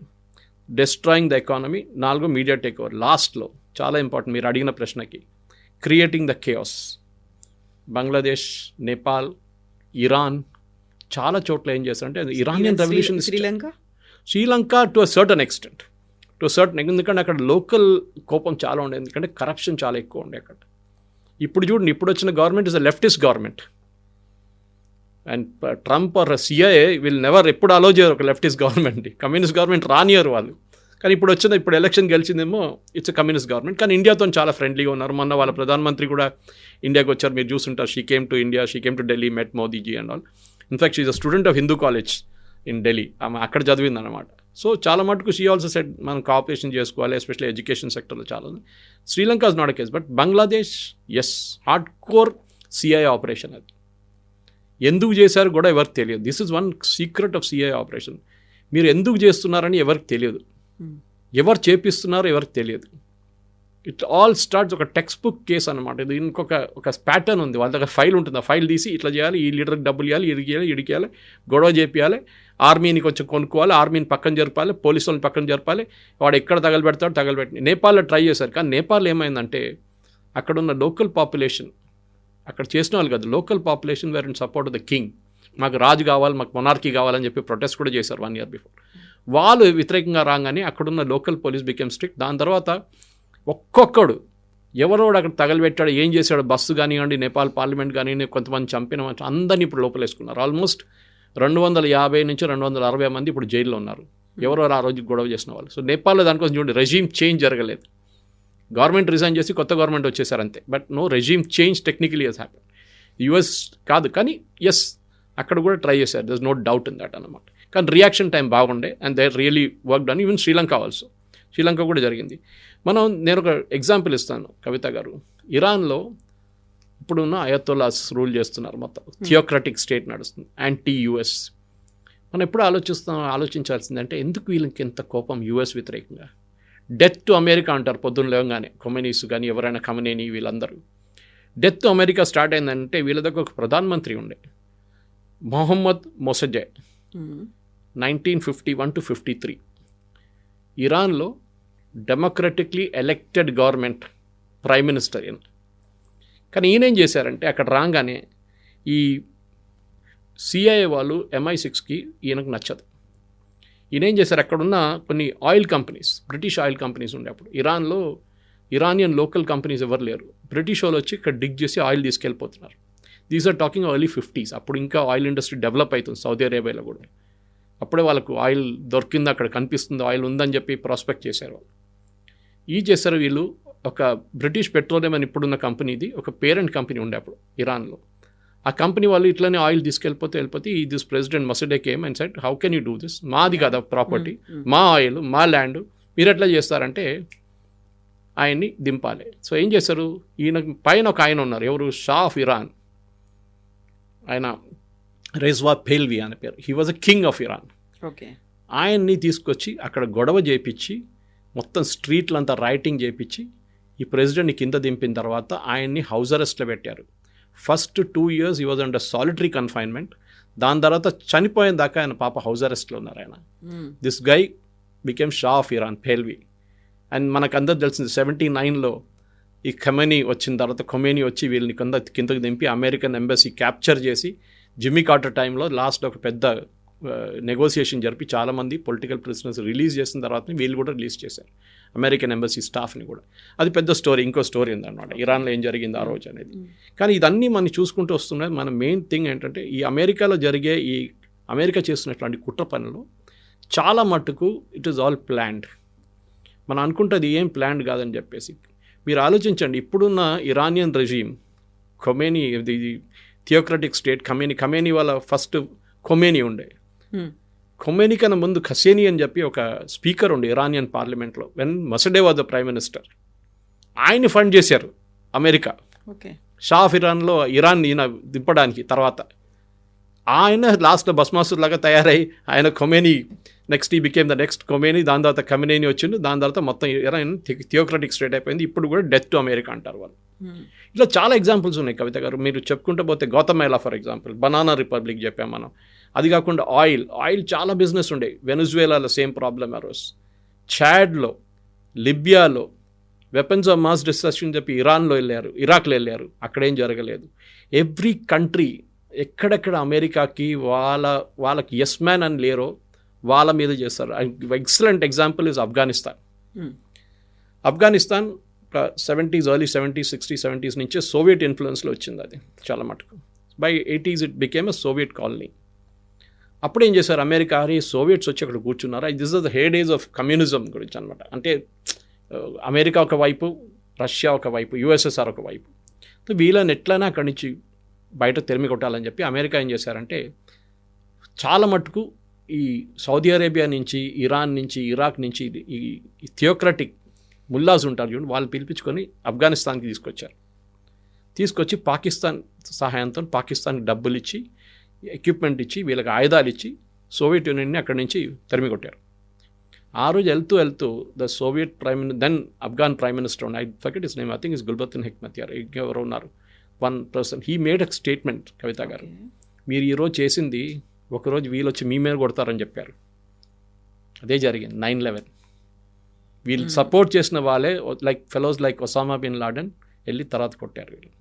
destroying the economy, 4 media take over. లాస్ట్లో చాలా ఇంపార్టెంట్ మీరు అడిగిన ప్రశ్నకి, creating the chaos. Bangladesh, Nepal, Iran చాలా చోట్ల ఏం చేస్తారంటే Iranian revolution, Sri Lanka to a certain extent, ఎందుకంటే అక్కడ లోకల్ కోపం చాలా ఉండేది, ఎందుకంటే కరప్షన్ చాలా ఎక్కువ ఉండే అక్కడ. ఇప్పుడు చూడండి, ఇప్పుడు వచ్చిన government is a leftist government. And Trump or CIA will never ఎప్పుడు అలో చేయరు ఒక లెఫ్టిస్ట్ గవర్నమెంట్. కమ్యూనిస్ట్ గవర్నమెంట్ రానియరు వాళ్ళు. కానీ ఇప్పుడు ఎలక్షన్ గెలిచిందేమో ఇట్స్ కమ్యూనిస్ట్ గవర్నమెంట్. కానీ ఇండియాతో చాలా ఫ్రెండ్లీగా ఉన్నారు. మొన్న వాళ్ళ ప్రధానమంత్రి కూడా ఇండియాకి వచ్చారు, మీరు చూస్తుంటారు. She came to India, she came to Delhi, met Modiji and all. In fact she is a student of Hindu college in Delhi. ఆమె అక్కడ చదివింది అనమాట. సో చాలా మటుకు షీ ఆల్సో సెడ్ మనం కోఆపరేషన్ చేసుకోవాలి, ఎస్పెషల్లీ ఎడ్యుకేషన్ సెక్టర్లో చాలా ఉంది. Sri Lanka is not a case, but Bangladesh yes, hard core CIA operation. అది ఎందుకు చేశారు కూడా ఎవరికి తెలియదు. This is one secret of CIA operation. మీరు ఎందుకు చేస్తున్నారని ఎవరికి తెలియదు, ఎవరు చేపిస్తున్నారో ఎవరికి తెలియదు. ఇట్ ఆల్ స్టార్ట్స్ ఒక టెక్స్ట్ బుక్ కేసు అనమాట. ఇది ఒక ప్యాటర్న్ ఉంది, వాళ్ళ దగ్గర ఫైల్ ఉంటుంది. ఆ ఫైల్ తీసి ఇట్లా చేయాలి, ఈ లీడర్కి డబ్బులు ఇవ్వాలి, ఇడికేయాలి, గొడవ చేపియాలి, ఆర్మీని కొంచెం కొనుక్కోవాలి, ఆర్మీని పక్కన జరపాలి, పోలీసు వాళ్ళని పక్కన జరపాలి, వాడు ఎక్కడ తగలబెడతాడు తగలబెట్టి. నేపాల్లో ట్రై చేశారు, కానీ నేపాల్ ఏమైందంటే అక్కడున్న లోకల్ పాపులేషన్, అక్కడ చేసిన వాళ్ళు కాదు, local population were in support of the king. మాకు రాజు కావాలి, మాకు మొనార్కీ కావాలని చెప్పి ప్రొటెస్ట్ కూడా చేశారు 1 year బిఫోర్. వాళ్ళు వ్యతిరేకంగా రాగానే అక్కడున్న లోకల్ పోలీస్ బికెమ్ స్ట్రిక్ట్. దాని తర్వాత ఒక్కొక్కడు ఎవరోడు అక్కడ తగలబెట్టాడు, ఏం చేశాడు, బస్సు కానివ్వండి, నేపాల్ పార్లమెంట్ కానివ్వండి, కొంతమంది చంపిన అందరినీ ఇప్పుడు లోపలేసుకున్నారు. ఆల్మోస్ట్ 250 నుంచి 260 మంది ఇప్పుడు జైల్లో ఉన్నారు, ఎవరెవరు ఆ రోజు గొడవ చేసిన వాళ్ళు. సో నేపాల్లో దానికోసం చూడండి, రెజీమ్ చేంజ్ జరగలేదు. గవర్నమెంట్ రిజైన్ చేసి కొత్త గవర్నమెంట్ వచ్చేసారు అంతే, but no regime change technically has happen. US కాదు, కానీ ఎస్ అక్కడ కూడా ట్రై చేశారు, there is no doubt in that అన్నమాట. కానీ రియాక్షన్ టైం బాగుండే and they really work done. Even Sri Lanka also, Sri Lanka కూడా జరిగింది. నేను ఒక ఎగ్జాంపుల్ ఇస్తాను కవిత గారు. ఇరాన్లో ఇప్పుడున్న అయతొల్లాస్ రూల్ చేస్తున్నారు, మొత్తం థియోక్రటిక్ స్టేట్ నడుస్తుంది, యాంటీ యుఎస్. మనం ఎప్పుడు ఆలోచించాల్సిందంటే ఎందుకు వీళ్ళకి ఎంత కోపం యుఎస్ వ్యతిరేకంగా. డెత్ టు అమెరికా అంటారు పొద్దున్న లేవగానే, కొమెనీస్ కానీ ఎవరైనా ఖమనేని వీళ్ళందరూ. డెత్ టు అమెరికా స్టార్ట్ అయిందంటే వీళ్ళ దగ్గర ఒక ప్రధానమంత్రి ఉండే, మొహమ్మద్ మొసజే, 1951 to 53. ఇరాన్లో డెమోక్రటిక్లీ ఎలెక్టెడ్ గవర్నమెంట్, ప్రైమ్ మినిస్టర్ ఈయన. కానీ ఈయనేం చేశారంటే అక్కడ రాగానే ఈ సిఐఏ వాళ్ళు MI6కి ఈయనకు నచ్చదు. ఈయనేం చేశారు, అక్కడున్న కొన్ని oil companies, British oil companies ఉండే అప్పుడు ఇరాన్లో, ఇరానియన్ లోకల్ కంపెనీస్ ఎవరు లేరు, బ్రిటిష్ వాళ్ళు వచ్చి ఇక్కడ డిగ్ చేసి ఆయిల్ తీసుకెళ్ళిపోతున్నారు. These are talking early 50s. అప్పుడు ఇంకా ఆయిల్ ఇండస్ట్రీ డెవలప్ అవుతుంది సౌదీ అరేబియాలో కూడా. అప్పుడే వాళ్ళకు ఆయిల్ దొరికింది, అక్కడ కనిపిస్తుంది ఆయిల్ ఉందని చెప్పి ప్రాస్పెక్ట్ చేశారు వాళ్ళు. చేశారు వీళ్ళు ఒక బ్రిటిష్ పెట్రోలియం అని ఇప్పుడున్న కంపెనీది ఒక పేరెంట్ కంపెనీ ఉండే అప్పుడు ఇరాన్లో. ఆ కంపెనీ వాళ్ళు ఇట్లనే ఆయిల్ వెళ్ళిపోతే this president Mossadegh came and said, how can you do this, మాది కదా ప్రాపర్టీ, మా ఆయిల్, మా ల్యాండ్, మీరు ఎట్లా చేస్తారంటే ఆయన్ని దింపాలి. సో ఏం చేస్తారు, ఈయన పైన ఒక ఆయన ఉన్నారు, ఎవరు, షా ఆఫ్ ఇరాన్, ఆయన రెజ్వా పెహ్ల్వి అనే పేరు, he was a king of Iran. Okay. ఆయన్ని తీసుకొచ్చి అక్కడ గొడవ చేపించి మొత్తం స్ట్రీట్లంతా రైటింగ్ చేపించి ఈ ప్రెసిడెంట్ని కింద దింపిన తర్వాత ఆయన్ని హౌస్ అరెస్ట్లో పెట్టారు. First 2 years he was under solitary confinement. దాని తర్వాత చనిపోయిన దాకా ఆయన పాప హౌస్ అరెస్ట్లో ఉన్నారు ఆయన. This guy became Shah of Iran, Pahlavi. And మనకు అందరు తెలిసింది 79లో ఈ ఖొమేనీ వచ్చిన తర్వాత ఖొమేనీ వచ్చి వీళ్ళని కిందకి దింపి అమెరికన్ ఎంబసీ క్యాప్చర్ చేసి జిమ్మీ కార్టర్ టైంలో లాస్ట్లో ఒక పెద్ద నెగోసియేషన్ జరిపి చాలామంది పొలిటికల్ ప్రిజనర్స్ రిలీజ్ చేసిన తర్వాత వీళ్ళు కూడా రిలీజ్ చేశారు, అమెరికన్ ఎంబసీ స్టాఫ్ని కూడా. అది పెద్ద స్టోరీ, ఇంకో స్టోరీ ఉందన్నమాట ఇరాన్లో ఏం జరిగింది ఆ రోజు అనేది. కానీ ఇదన్నీ మనం చూసుకుంటూ వస్తున్నాయి. మన మెయిన్ థింగ్ ఏంటంటే ఈ అమెరికాలో జరిగే ఈ అమెరికా చేస్తున్నటువంటి కుట్ర పనులు చాలా మట్టుకు ఇట్ ఈస్ ఆల్ ప్లాన్డ్. మనం అనుకుంటుంది ఏం ప్లాన్డ్ కాదని చెప్పేసి. మీరు ఆలోచించండి, ఇప్పుడున్న ఇరానియన్ రెజీమ్, ఖొమేనీ, ఇది థియోక్రటిక్ స్టేట్, ఖొమేనీ వాళ్ళ ఫస్ట్ ఖొమేనీ ఉండే, ఖొమేనీ కన్నా ముందు ఖసేనీ అని చెప్పి ఒక స్పీకర్ ఉండే ఇరానియన్ పార్లమెంట్లో, when Mossadegh was the prime minister. ఆయన్ని ఫండ్ చేశారు అమెరికా. ఓకే. షా ఆఫ్ ఇరాన్లో ఇరాన్ ఈయన దింపడానికి. తర్వాత ఆయన లాస్ట్లో భస్మాసుర్ లాగా తయారై ఆయన ఖొమేనీ నెక్స్ట్ ఈ బికేమ్ ద నెక్స్ట్ ఖొమేనీ. దాని తర్వాత ఖమెనీ వచ్చిండు. దాని తర్వాత మొత్తం ఇరాన్ థియోక్రటిక్ స్టేట్ అయిపోయింది. ఇప్పుడు కూడా డెత్ టు అమెరికా అంటారు వాళ్ళు. ఇట్లా చాలా ఎగ్జాంపుల్స్ ఉన్నాయి కవిత గారు. మీరు చెప్పుకుంటూ పోతే Guatemala for example, banana republic చెప్పాం మనం. అది కాకుండా ఆయిల్ చాలా బిజినెస్ ఉండే. వెనుజువేలాలో సేమ్ ప్రాబ్లమ్ అరోస్, చాడ్లో, లిబియాలో వెపన్స్ ఆఫ్ మాస్ డిస్ట్రక్షన్ చెప్పి ఇరాన్లో వెళ్ళారు, ఇరాక్లో వెళ్ళారు, అక్కడేం జరగలేదు. ఎవ్రీ కంట్రీ ఎక్కడెక్కడ అమెరికాకి వాళ్ళకి ఎస్ మ్యాన్ అని లేరో వాళ్ళ మీద చేస్తారు. Excellent example is Afghanistan. Afghanistan 70s, early 70s, 60s, 70s నుంచే సోవియట్ ఇన్ఫ్లుయెన్స్లో వచ్చింది. అది చాలా మటుకు by 80s it became a Soviet colony. అప్పుడు ఏం చేశారు అమెరికా, సోవియట్స్ వచ్చి అక్కడ కూర్చున్నారు. This is the hey days of communism గురించి అనమాట. అంటే అమెరికా ఒకవైపు, రష్యా ఒకవైపు, యుఎస్ఎస్ఆర్ ఒకవైపు. వీళ్ళని ఎట్లయినా అక్కడి నుంచి బయట తెరిమి కొట్టాలని చెప్పి అమెరికా ఏం చేశారంటే చాలా మటుకు ఈ సౌదీ అరేబియా నుంచి, ఇరాన్ నుంచి, ఇరాక్ నుంచి ఈ థియోక్రటిక్ ముల్లాస్ ఉంటారు చూడండి, వాళ్ళు పిలిపించుకొని ఆఫ్ఘనిస్తాన్కి తీసుకొచ్చి పాకిస్తాన్ సహాయంతో పాకిస్తాన్కి డబ్బులు ఇచ్చి, ఎక్విప్మెంట్ ఇచ్చి, వీళ్ళకి ఆయుధాలు ఇచ్చి సోవియట్ యూనియన్ని అక్కడి నుంచి తరిమి కొట్టారు. ఆ రోజు వెళ్తూ the Soviet then Afghan prime minister, I forget his name, I think is Gulbuddin Hekmatyar, ఎవరు ఉన్నారు, one person, he made a statement, Kavitha garu, మీరు ఈరోజు చేసింది ఒకరోజు వీళ్ళు వచ్చి మీ మీద కొడతారని చెప్పారు. అదే జరిగింది 9/11. వీళ్ళు సపోర్ట్ చేసిన వాళ్ళే like fellows like Osama bin Laden వెళ్ళి తర్వాత కొట్టారు వీళ్ళు.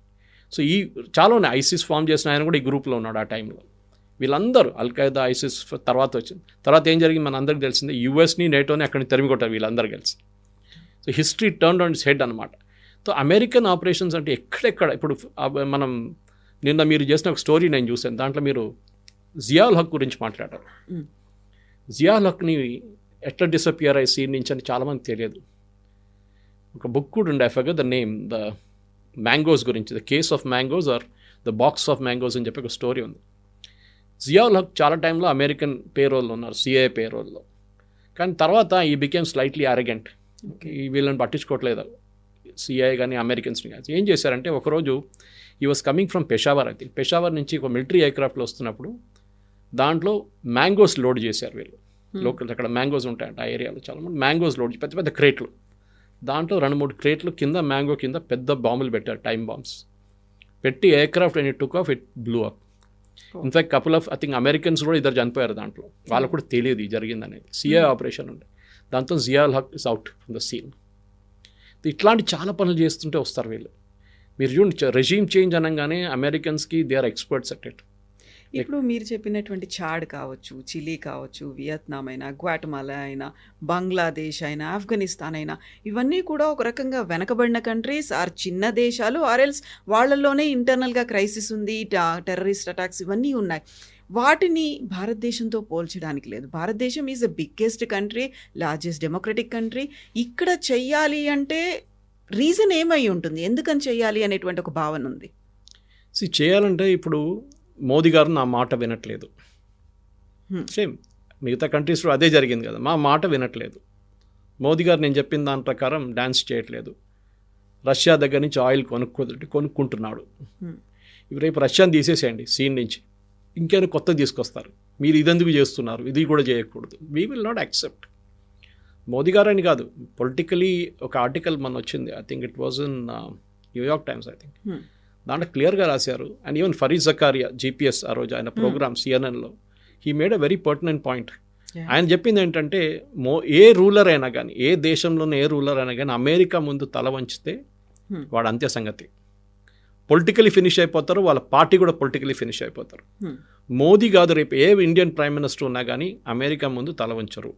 సో ఈ చాలా ఉన్నాయి. ఐసిస్ ఫామ్ చేసిన ఆయన కూడా ఈ గ్రూప్లో ఉన్నాడు ఆ టైంలో. వీళ్ళందరూ అల్ఖైదా, ఐసిస్ తర్వాత వచ్చింది. తర్వాత ఏం జరిగింది మన అందరికి తెలిసిందే, యుఎస్ని, నేటోని అక్కడిని తరిమి కొట్టారు వీళ్ళందరూ కలిసి. So history turn on it's head అనమాట. సో అమెరికన్ ఆపరేషన్స్ అంటే ఎక్కడెక్కడ, ఇప్పుడు మనం నిన్న మీరు చేసిన ఒక స్టోరీ నేను చూశాను, దాంట్లో మీరు జియాउल हक గురించి మాట్లాడారు. జియాउल हकని ఎట్లా డిసపియర్ అయ్యి సీన్ నుంచి అని చాలామందికి తెలియదు. ఒక బుక్ కూడా ఉండే, I forget the name, the mangoes గురించి, the case of mangoes or the box of mangoes అని చెప్పి ఒక స్టోరీ ఉంది. జియాउल हक చాలా టైంలో అమెరికన్ పేరోల్లో ఉన్నారు, సిఐఏ పేరోల్లో. కానీ తర్వాత ఈ బికేమ్ స్లైట్లీ అరగెంట్, వీళ్ళని పట్టించుకోవట్లేదు సిఐఏ కానీ అమెరికన్స్ని కానీ. ఏం చేశారంటే ఒకరోజు ఈ వాజ్ కమింగ్ ఫ్రమ్ పెషావర్, అయితే పెషావర్ నుంచి ఒక మిలిటరీ ఎయిర్క్రాఫ్ట్లో వస్తున్నప్పుడు దాంట్లో మ్యాంగోస్ లోడ్ చేశారు వీళ్ళు. లోకల్ అక్కడ మ్యాంగోస్ ఉంటాయంట ఆ ఏరియాలో, చాలామంది మ్యాంగోస్ లోడ్, పెద్ద పెద్ద క్రేట్లు, దాంట్లో 2-3 క్రేట్లు కింద మ్యాంగో కింద పెద్ద బాంబులు పెట్టారు, టైమ్ బాంబ్స్ పెట్టి aircraft and it took off, it blue up. In fact couple of I think Americans కూడా ఇద్దరు చనిపోయారు దాంట్లో, వాళ్ళకు కూడా తెలియదు ఇది జరిగిందనేది. సిఐఏ ఆపరేషన్ ఉండే, దాంతో Ziaul Haq is out from the scene. ఇట్లాంటి చాలా పనులు చేస్తుంటే వస్తారు వీళ్ళు. మీరు చూడండి, రెజీమ్ చేంజ్ అనగానే అమెరికన్స్కి they are experts at it. ఇప్పుడు మీరు చెప్పినటువంటి చాడ్ కావచ్చు, చిలీ కావచ్చు, వియత్నాం అయినా, గ్వాటమాలా అయినా, బంగ్లాదేశ్ అయినా, ఆఫ్ఘనిస్తాన్ అయినా, ఇవన్నీ కూడా ఒక రకంగా వెనకబడిన కంట్రీస్ ఆర్ చిన్న దేశాలు, ఆర్ఎల్స్ వాళ్ళల్లోనే ఇంటర్నల్గా క్రైసిస్ ఉంది, టెర్రరిస్ట్ అటాక్స్ ఇవన్నీ ఉన్నాయి. వాటిని భారతదేశంతో పోల్చడానికి లేదు. భారతదేశం is the biggest country, largest democratic country. ఇక్కడ చెయ్యాలి అంటే రీజన్ ఏమై ఉంటుంది, ఎందుకని చేయాలి అనేటువంటి ఒక భావన ఉంది. చేయాలంటే ఇప్పుడు మోదీ గారు నా మాట వినట్లేదు. సేమ్ మిగతా కంట్రీస్లో అదే జరిగింది కదా, మా మాట వినట్లేదు. మోదీ గారు నేను చెప్పిన దాని ప్రకారం డ్యాన్స్ చేయట్లేదు. రష్యా దగ్గర నుంచి ఆయిల్ కొనుక్కుంటున్నాడు. రేపు రష్యాని తీసేసేయండి సీన్ నుంచి, ఇంకేమైనా కొత్తది తీసుకొస్తారు. మీరు ఇదెందుకు చేస్తున్నారు, ఇది కూడా చేయకూడదు. We will not accept. Modi గారు అని కాదు, పొలిటికలీ ఒక ఆర్టికల్ మన వచ్చింది, I think it was in New York Times, I think. దాంట్లో క్లియర్గా రాశారు. And even Fareed Zakaria GPS ఆ రోజు ఆయన ప్రోగ్రామ్ సిఎన్ఎన్లో he made a very pertinent point. ఆయన చెప్పింది ఏంటంటే ఏ రూలర్ అయినా కానీ, ఏ దేశంలోనే ఏ రూలర్ అయినా కానీ అమెరికా ముందు తల వంచితే వాడు అంత్య సంగతి. పొలిటికలీ ఫినిష్ అయిపోతారు, వాళ్ళ పార్టీ కూడా పొలిటికలీ ఫినిష్ అయిపోతారు. మోదీ కాదు, రేపు ఏ ఇండియన్ ప్రైమ్ మినిస్టర్ ఉన్నా కానీ అమెరికా ముందు తల వంచరు.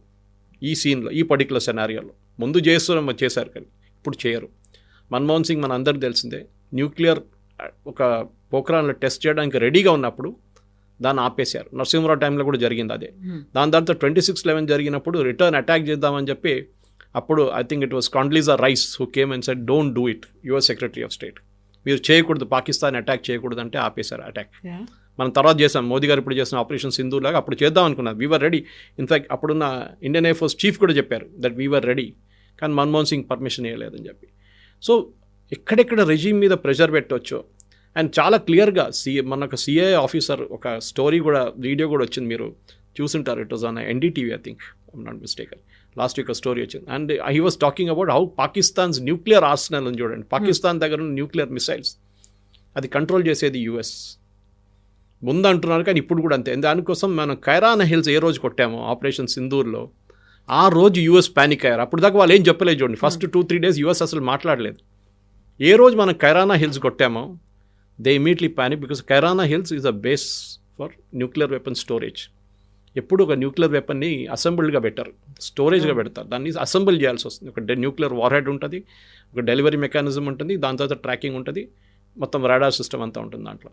ఈ సీన్లో, ఈ పర్టికులర్ సెనారియోలో ముందు చేశారు కానీ ఇప్పుడు చేయరు. మన్మోహన్ సింగ్ మన అందరికి తెలిసిందే, న్యూక్లియర్ ఒక పోఖ్రాన్లో టెస్ట్ చేయడానికి రెడీగా ఉన్నప్పుడు దాన్ని ఆపేశారు. నరసింహరావు టైంలో కూడా జరిగింది అదే. దాని తర్వాత 26/11 జరిగినప్పుడు రిటర్న్ అటాక్ చేద్దామని చెప్పి అప్పుడు I think it was Condoleezza Rice who came and said don't do it, your secretary of state, మీరు చేయకూడదు, పాకిస్తాన్ అటాక్ చేయకూడదు అంటే ఆపేశారు అటాక్. మనం తర్వాత చేసాం, మోదీ గారు ఇప్పుడు చేసిన ఆపరేషన్ సింధూర్ లాగా అప్పుడు చేద్దాం అనుకున్నారు. We're ready. ఇన్ఫ్యాక్ట్ అప్పుడున్న ఇండియన్ ఎయిర్ ఫోర్స్ చీఫ్ కూడా చెప్పారు దట్ వీఆర్ రెడీ, కానీ మన్మోహన్ సింగ్ పర్మిషన్ ఇవ్వలేదని చెప్పి. సో ఎక్కడెక్కడ రెజీమ్ మీద ప్రెషర్ పెట్టవచ్చో, అండ్ చాలా క్లియర్గా మనకు సిఐ ఆఫీసర్ ఒక స్టోరీ కూడా, వీడియో కూడా వచ్చింది, మీరు చూసుంటారు. It was on NDTV, I think, I'm not mistaken. Last week story వచ్చింది. And he was talking about how Pakistan's nuclear arsenal అని చూడండి. పాకిస్తాన్ దగ్గర ఉన్న న్యూక్లియర్ మిసైల్స్ అది కంట్రోల్ చేసేది యుఎస్ ముందు అంటున్నారు, కానీ ఇప్పుడు కూడా అంతే. దానికోసం మనం కైరానా హిల్స్ ఏ రోజు కొట్టామో ఆపరేషన్ సింధూర్లో, ఆ రోజు యుఎస్ ప్యానిక్ అయ్యారు. అప్పుడు దాకా వాళ్ళు ఏం చెప్పలేదు చూడండి. ఫస్ట్ 2-3 days యుఎస్ అసలు మాట్లాడలేదు. ఏ రోజు మనం కైరానా హిల్స్ కొట్టామో they immediately panic, because Kirana hills is a base for nuclear weapon storage. ఎప్పుడు ఒక న్యూక్లియర్ వెపన్ని అసెంబుల్డ్గా పెట్టారు, స్టోరేజ్గా పెడతారు. దాన్ని అసెంబుల్ చేయాల్సి వస్తుంది. ఒక న్యూక్లియర్ వార్ హెడ్ ఉంటుంది, ఒక డెలివరీ మెకానిజం ఉంటుంది, దాని తర్వాత ట్రాకింగ్ ఉంటుంది, మొత్తం రాడార్ సిస్టమ్ అంతా ఉంటుంది దాంట్లో.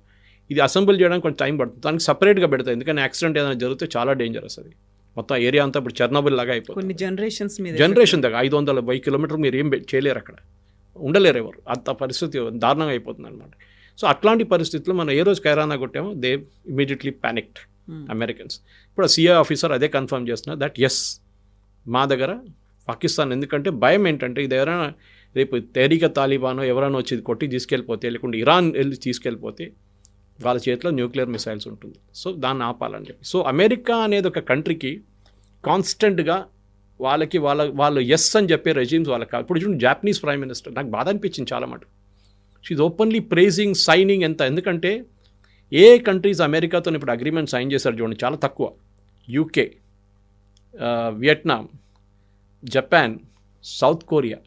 ఇది అసెంబుల్ చేయడానికి కొంచెం టైం పడుతుంది. దానికి సపరేట్గా పెడతాయి, ఎందుకంటే యాక్సిడెంట్ ఏదైనా జరిగితే చాలా డేంజరస్ అది. మొత్తం ఏరియా అంతా ఇప్పుడు చెర్నోబిల్ లాగా అయిపోతుంది. కొన్ని జనరేషన్ దగ్గర 500 కిలోమీటర్ మీరు ఏం చేయలేరు, అక్కడ ఉండలేరు ఎవరు. అంత పరిస్థితి దారుణంగా అయిపోతుంది అనమాట. సో అట్లాంటి పరిస్థితుల్లో మనం ఏ రోజు కైరానా కొట్టామో దే ఇమీడియట్లీ ప్యానిక్డ్ అమెరికన్స్. ఇప్పుడు సిఐ ఆఫీసర్ అదే కన్ఫర్మ్ చేస్తున్నారు దట్ ఎస్ మా దగ్గర పాకిస్తాన్, ఎందుకంటే భయం ఏంటంటే ఇది ఎవరైనా రేపు తెహరీక తాలిబానో ఎవరైనా వచ్చి కొట్టి తీసుకెళ్ళిపోతే, లేకుంటే ఇరాన్ వెళ్ళి తీసుకెళ్ళిపోతే వాళ్ళ చేతిలో న్యూక్లియర్ మిసైల్స్ ఉంటుంది. సో దాన్ని ఆపాలని చెప్పి. సో అమెరికా అనేది ఒక కంట్రీకి కాన్స్టెంట్గా వాళ్ళు ఎస్ అని చెప్పే రెజీమ్స్ వాళ్ళకి కాదు. ఇప్పుడు చూడండి జాపనీస్ ప్రైమ్ మినిస్టర్, నాకు బాధ అనిపించింది చాలా మటు. షీఈ్ ఓపెన్లీ ప్రైజింగ్, సైనింగ్ ఎంత. ఎందుకంటే ఏ కంట్రీస్ అమెరికాతో ఇప్పుడు అగ్రిమెంట్ సైన్ చేశారు చూడండి, చాలా తక్కువ. UK, Vietnam, Japan, South Korea,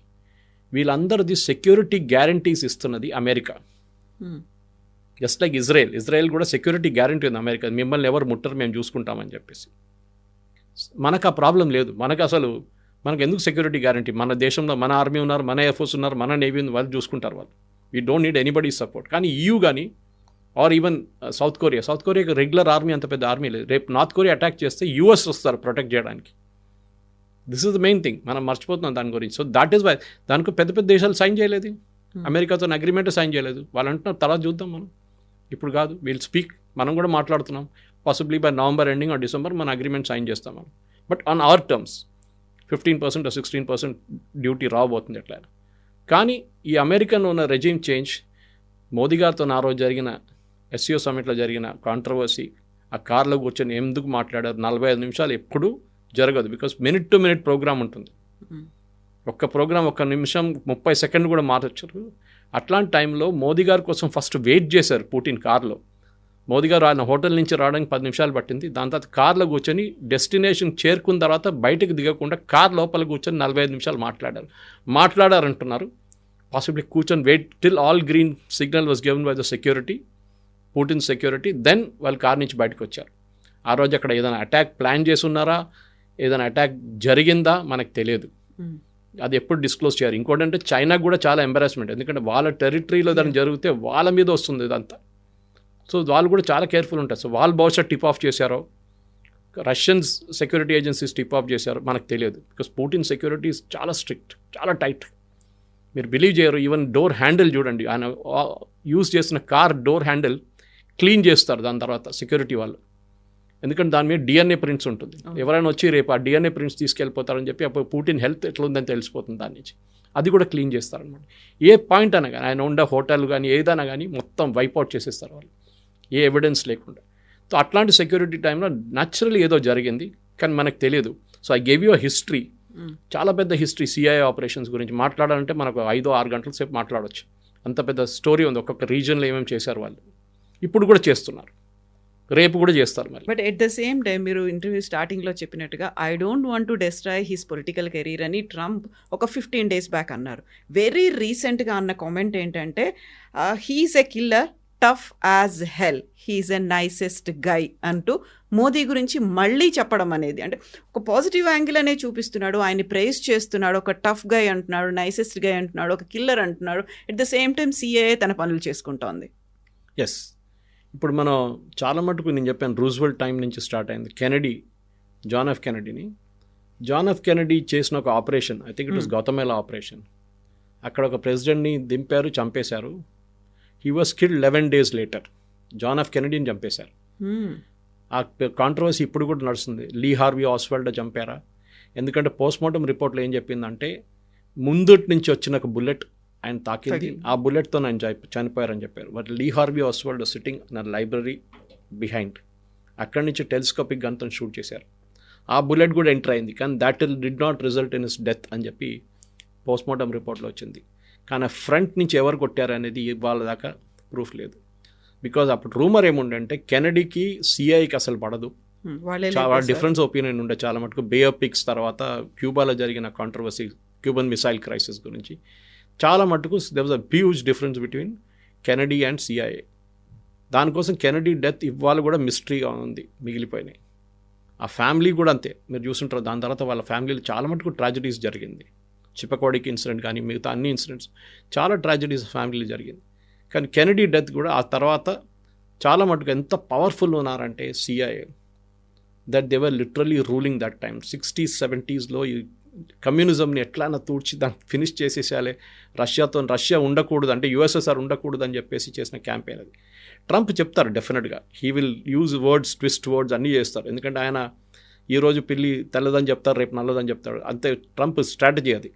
వీళ్ళందరిది సెక్యూరిటీ గ్యారంటీస్ ఇస్తున్నది అమెరికా. జస్ట్ లైక్ ఇజ్రాయెల్ కూడా సెక్యూరిటీ గ్యారంటీ ఉంది అమెరికా, మిమ్మల్ని ఎవరు ముట్టరు, మేము చూసుకుంటామని చెప్పేసి. మనకు ఆ ప్రాబ్లం లేదు. మనకు ఎందుకు సెక్యూరిటీ గ్యారంటీ? మన దేశంలో మన ఆర్మీ ఉన్నారు, మన ఎయిర్ ఫోర్స్ ఉన్నారు, మన నేవీ ఉంది, వాళ్ళు చూసుకుంటారు వాళ్ళు. We don't need anybody support. కానీ EU కానీ ఆర్ ఈవెన్ సౌత్ కొరియాకి రెగ్యులర్ ఆర్మీ అంత పెద్ద ఆర్మీ లేదు. రేపు నార్త్ కొరియా అటాక్ చేస్తే US వస్తారు ప్రొటెక్ట్ చేయడానికి. This is the main thing, మనం మర్చిపోతున్నాం దాని గురించి. సో దాట్ ఈస్ వై దానికి పెద్ద దేశాలు సైన్ చేయలేదు, అమెరికాతో అగ్రిమెంట్ సైన్ చేయలేదు. వాళ్ళు అంటున్నారు తర్వాత చూద్దాం, మనం ఇప్పుడు కాదు, వీల్ స్పీక్, మనం కూడా మాట్లాడుతున్నాం. Possibly by November ending or December మన అగ్రిమెంట్ సైన్ చేస్తాం మనం. But on hour terms 15% or 16% duty రాబోతుంది ఎట్లా. కానీ ఈ అమెరికన్ ఉన్న రెజీమ్ చేంజ్, మోదీ గారితో ఆ రోజు జరిగిన SCO సమ్మిట్లో జరిగిన కాంట్రవర్సీ, ఆ కార్లో కూర్చొని ఎందుకు మాట్లాడారు 45 నిమిషాలు ఎప్పుడూ జరగదు. Because minute to minute program ఉంటుంది. ఒక్క ప్రోగ్రామ్ 1 నిమిషం 30 సెకండ్ కూడా మార్చరు. అట్లాంటి టైంలో మోదీ గారి కోసం ఫస్ట్ వెయిట్ చేశారు పుటిన్ కార్లో. మోదీ గారు ఆయన హోటల్ నుంచి రావడానికి 10 నిమిషాలు పట్టింది. దాని తర్వాత కార్లో కూర్చొని డెస్టినేషన్ చేరుకున్న తర్వాత బయటకు దిగకుండా కార్ లోపల కూర్చొని 45 నిమిషాలు మాట్లాడారంటున్నారు. పాసిబ్లీ కూర్చొని wait till all green signal was given by the security, Putin security. Then వాళ్ళు కార్ నుంచి బయటకు వచ్చారు. ఆ రోజు అక్కడ ఏదైనా అటాక్ ప్లాన్ చేసి ఉన్నారా, ఏదైనా అటాక్ జరిగిందా మనకు తెలియదు. అది ఎప్పుడు డిస్క్లోజ్ చేయాలి. ఇంకోటి అంటే చైనాకు కూడా చాలా ఎంబారాస్మెంట్, ఎందుకంటే వాళ్ళ టెరిటరీలో దాన్ని జరిగితే వాళ్ళ మీద వస్తుంది ఇదంతా. సో వాళ్ళు కూడా చాలా కేర్ఫుల్ ఉంటారు. సో వాళ్ళు బహుశా టిప్ ఆఫ్ చేశారో, Russians security agencies tip of చేశారో మనకు తెలియదు. బికాస్ పుటిన్ సెక్యూరిటీ చాలా స్ట్రిక్ట్, చాలా టైట్. మీరు బిలీవ్ చేయరు, ఈవెన్ డోర్ హ్యాండిల్ చూడండి, ఆయన యూజ్ చేసిన కార్ డోర్ హ్యాండిల్ క్లీన్ చేస్తారు దాని తర్వాత సెక్యూరిటీ వాళ్ళు, ఎందుకంటే దాని మీద డిఎన్ఏ ప్రింట్స్ ఉంటుంది. ఎవరైనా వచ్చి రేపు ఆ డిఎన్ఏ ప్రింట్స్ తీసుకెళ్ళిపోతారని చెప్పి అప్పుడు పుటిన్ హెల్త్ ఎట్లా ఉందని తెలిసిపోతుంది దాని నుంచి, అది కూడా క్లీన్ చేస్తారనమాట. ఏ పాయింట్ అయినా కానీ ఆయన ఉండే హోటల్ కానీ ఏదైనా కానీ మొత్తం వైప్అవుట్ చేసేస్తారు వాళ్ళు, ఏ ఎవిడెన్స్ లేకుండా. సో అట్లాంటి సెక్యూరిటీ టైంలో న్యాచురల్లీ ఏదో జరిగింది కానీ మనకు తెలియదు. So I gave you a history, చాలా పెద్ద హిస్టరీ సిఐఏ ఆపరేషన్స్ గురించి మాట్లాడాలంటే మనకు 5-6 గంటల సేపు మాట్లాడవచ్చు, అంత పెద్ద స్టోరీ ఉంది. ఒక్కొక్క రీజన్లో ఏమేమి చేశారు వాళ్ళు, ఇప్పుడు కూడా చేస్తున్నారు, రేపు కూడా చేస్తారు మరి. But at the same time మీరు ఇంటర్వ్యూ స్టార్టింగ్లో చెప్పినట్టుగా I don't want to destroy his political career అని ట్రంప్ ఒక 15 days బ్యాక్ అన్నారు. వెరీ రీసెంట్గా అన్న కామెంట్ ఏంటంటే he's a killer, tough as hell, he's a nicest guy అంటూ మోదీ గురించి మళ్ళీ చెప్పడం అనేది, అంటే ఒక పాజిటివ్ యాంగిల్ అనే చూపిస్తున్నాడు, ఆయన్ని ప్రైజ్ చేస్తున్నాడు, ఒక టఫ్ గై అంటున్నాడు, నైసెస్ట్ గై అంటున్నాడు, ఒక కిల్లర్ అంటున్నాడు. At the same time CAA తన పనులు చేసుకుంటోంది. ఎస్, ఇప్పుడు మనం చాలా మటుకు నేను చెప్పాను రూజ్వెల్ట్ టైం నుంచి స్టార్ట్ అయింది. కెనడీ, జాన్ ఎఫ్ కెనడీ చేసిన ఒక operation, I think it was Guatemala operation. అక్కడ ఒక ప్రెసిడెంట్ని దింపారు, చంపేశారు. He was killed 11 days later. John F కెనడీని చంపేశారు. ఆ కాంట్రవర్సీ ఇప్పుడు కూడా నడుస్తుంది, లీ హార్వీ ఆస్వాల్డ్ చంపారా? ఎందుకంటే పోస్ట్మార్టం రిపోర్ట్లో ఏం చెప్పిందంటే ముందుటి నుంచి వచ్చిన ఒక బుల్లెట్ ఆయన తాకింది, ఆ బుల్లెట్తో ఆయన చనిపోయారని చెప్పారు. But Lee Harvey Oswald sitting in library behind, అక్కడి నుంచి టెలిస్కోపిక్ గన్తో షూట్ చేశారు. ఆ బుల్లెట్ కూడా ఎంటర్ అయింది, కానీ that did not result in his death అని చెప్పి పోస్ట్మార్టం రిపోర్ట్లో వచ్చింది. కానీ ఫ్రంట్ నుంచి ఎవరు కొట్టారు అనేది వాళ్ళ దాకా ప్రూఫ్ లేదు. బికాజ్ అప్పుడు రూమర్ ఏముండంటే కెనడీకి సిఐకి అసలు పడదు, చాలా డిఫరెన్స్ ఒపీనియన్ ఉండే చాలా మటుకు. బే ఆఫ్ పిగ్స్ తర్వాత క్యూబాలో జరిగిన కాంట్రవర్సీ, క్యూబన్ మిసైల్ క్రైసిస్ గురించి చాలా మటుకు there was a huge difference between Kennedy and CIA. దానికోసం కెనడీ డెత్ ఇవాళ కూడా మిస్టరీగా ఉంది, మిగిలిపోయినాయి. ఆ ఫ్యామిలీ కూడా అంతే, మీరు చూస్తుంటారు. దాని తర్వాత వాళ్ళ ఫ్యామిలీలో చాలా మటుకు ట్రాజడీస్ జరిగింది. చిప్పకోడికి ఇన్సిడెంట్ కానీ మిగతా అన్ని ఇన్సిడెంట్స్ చాలా ట్రాజడీస్ ఫ్యామిలీలో జరిగింది. కానీ కెనడీ డెత్ కూడా ఆ తర్వాత చాలా మటుకు ఎంత పవర్ఫుల్ ఉన్నారంటే CIA, that they were literally ruling that time. 60s 70sలో ఈ కమ్యూనిజంని ఎట్లైనా తూడ్చి దాన్ని ఫినిష్ చేసేసాలే, రష్యా ఉండకూడదు అంటే యుఎస్ఎస్ఆర్ ఉండకూడదు అని చెప్పేసి చేసిన క్యాంపెయిన్ అది. ట్రంప్ చెప్తారు డెఫినెట్గా, he will use words, twist words అన్నీ చేస్తారు. ఎందుకంటే ఆయన ఈరోజు పిల్లి తెల్లదని చెప్తారు, రేపు నల్లదని చెప్తాడు, అంతే ట్రంప్ స్ట్రాటజీ అది.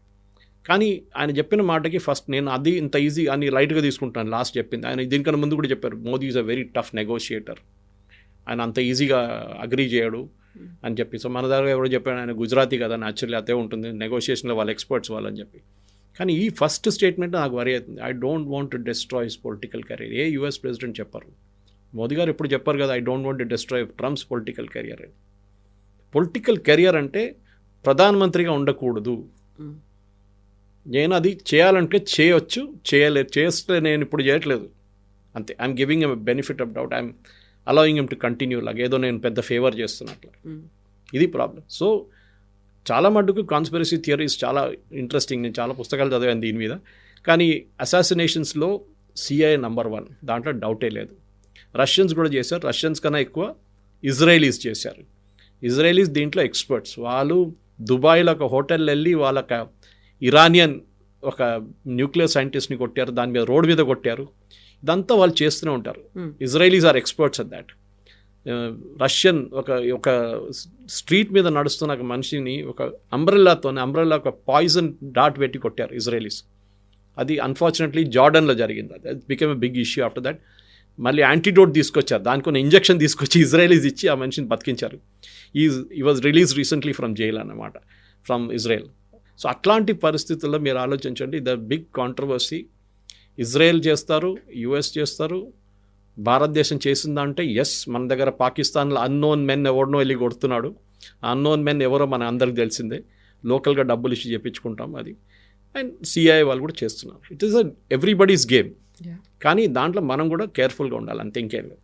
కానీ ఆయన చెప్పిన మాటకి ఫస్ట్ నేను అది ఇంత ఈజీ అని లైట్గా తీసుకుంటాను. లాస్ట్ చెప్పింది ఆయన దీనికన్నా ముందు కూడా చెప్పారు, Modi is a very tough negotiator, ఆయన అంత ఈజీగా అగ్రీ చేయడు అని చెప్పి. సో మన దగ్గర ఎవరో చెప్పాడు, ఆయన గుజరాతీ కదా, న్యాచురల్లీ అదే ఉంటుంది నెగోషియేషన్లో వాళ్ళ ఎక్స్పర్ట్స్ వాళ్ళని చెప్పి. కానీ ఈ ఫస్ట్ స్టేట్మెంట్ నాకు వరి అవుతుంది. I don't want to destroy his political career. A US president చెప్పారు, మోదీ గారు ఎప్పుడు చెప్పారు కదా, I don't want to destroy Trump's political career అని. పొలిటికల్ కెరియర్ అంటే ప్రధానమంత్రిగా ఉండకూడదు. నేను అది చేయాలంటే చేయొచ్చు, చేస్తే నేను ఇప్పుడు చేయట్లేదు అంతే. I'm giving M benefit of doubt, I'm allowing M two continue లాగా, ఏదో నేను పెద్ద ఫేవర్ చేస్తున్నట్లు. ఇది ప్రాబ్లం. సో చాలా మటుకు కాన్స్పిరసీ థియరీస్ చాలా ఇంట్రెస్టింగ్, నేను చాలా పుస్తకాలు చదివాను దీని మీద. కానీ అసాసినేషన్స్లో సిఐఏ నంబర్ 1, దాంట్లో డౌటే లేదు. రష్యన్స్ కూడా చేశారు, రష్యన్స్ కన్నా ఎక్కువ ఇజ్రాయేలీస్ చేశారు. ఇజ్రాయేలీస్ దీంట్లో ఎక్స్పర్ట్స్. వాళ్ళు దుబాయ్లో ఒక హోటల్ వెళ్ళి వాళ్ళొక ఇరానియన్ ఒక న్యూక్లియర్ సైంటిస్ట్ని కొట్టారు, దాని మీద రోడ్ మీద కొట్టారు. ఇదంతా వాళ్ళు చేస్తూనే ఉంటారు. Israelis are experts at that. Russian ఒక స్ట్రీట్ మీద నడుస్తున్న ఒక మనిషిని ఒక అంబ్రెల్లా ఒక పాయిజన్ డాట్ పెట్టి కొట్టారు ఇజ్రాయేలీస్. అది అన్ఫార్చునేట్లీ జార్డన్లో జరిగింది. అది became a big issue. After that మళ్ళీ యాంటీడోట్ తీసుకొచ్చారు, దానికి కొన్ని ఇంజెక్షన్ తీసుకొచ్చి ఇజ్రాయేలీస్ ఇచ్చి ఆ మనిషిని బతికించారు. ఈ was release recently from jail అన్నమాట, ఫ్రమ్ ఇజ్రాయెల్. సో అట్లాంటి పరిస్థితుల్లో మీరు ఆలోచించండి, ద బిగ్ కాంట్రవర్సీ. ఇజ్రాయెల్ చేస్తారు, యుఎస్ చేస్తారు, భారతదేశం చేసిందంటే ఎస్. మన దగ్గర పాకిస్తాన్లో అన్నోన్ మెన్ ఎవరినో వెళ్ళి కొడుతున్నాడు. ఆ అన్నోన్ మెన్ ఎవరో మన అందరికి తెలిసిందే, లోకల్గా డబ్బులు ఇచ్చి చెప్పించుకుంటాం అది. అండ్ సిఐఏ వాళ్ళు కూడా చేస్తున్నారు. It is everybody's game. కానీ దాంట్లో మనం కూడా కేర్ఫుల్గా ఉండాలి, అంతే, ఇంకేం లేదు.